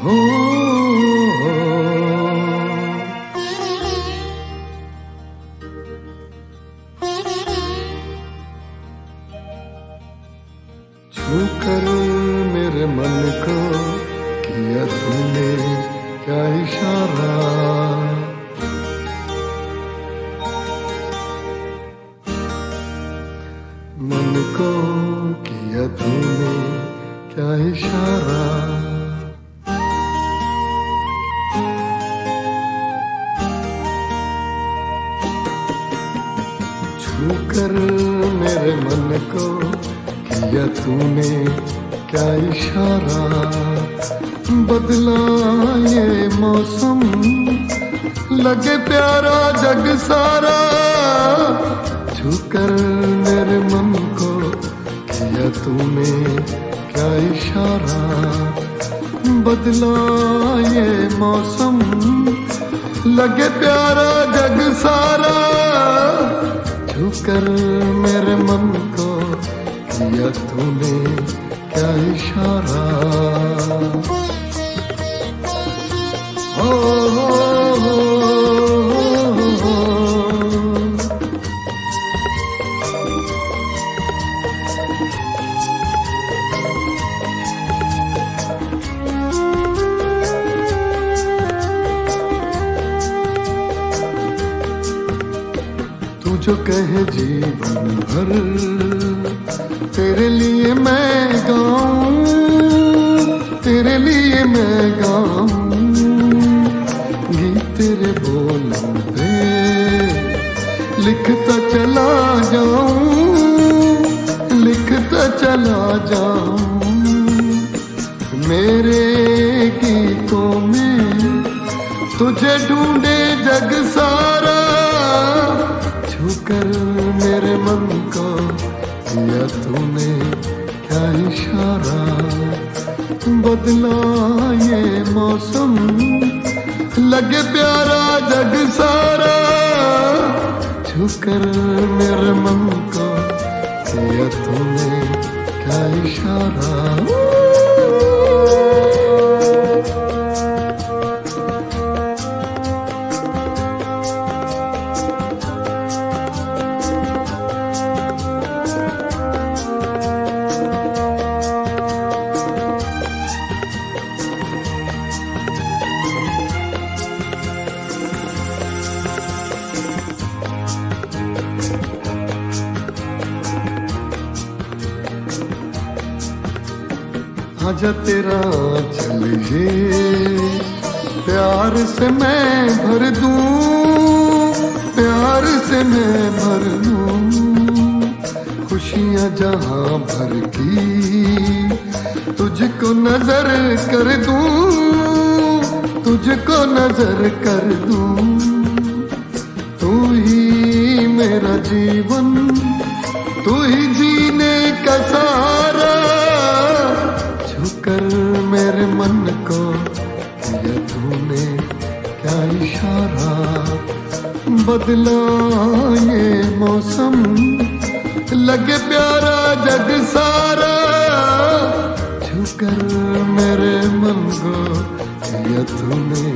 हो छू कर मेरे मन को किया तूने क्या इशारा, मन को किया तूने क्या इशारा। छू कर मेरे मन को किया तूने क्या इशारा, बदला ये मौसम लगे प्यारा जग सारा। छू कर मेरे मन को किया तूने क्या इशारा, बदला ये मौसम लगे प्यारा जग सारा। छू कर मेरे मन को किया तूने क्या इशारा। हो तू जो कहे जीवन भर तेरे लिए मैं गाऊं, तेरे लिए मैं गाऊं। गीत तेरे बोलों पे लिखता चला जाऊं, लिखता चला जाऊं। मेरे गीतों में तुझे ढूंढे जग सारा। छू कर मेरे मन को किया तूने क्या इशारा, बदला ये मौसम लगे प्यारा जग सारा। छू कर मेरे मन को किया तूने क्या इशारा। आजा तेरा चलिए प्यार से मैं भर दूं, प्यार से मैं भर दूं। खुशियाँ जहाँ भर की तुझको नजर कर दूं, तुझको नजर कर दूं। तू ही मेरा जीवन, तू ही जीने का सहारा। कर मेरे मन को किया तूने क्या इशारा, बदला ये मौसम लगे प्यारा जग सारा। छू कर मेरे मन को किया तूने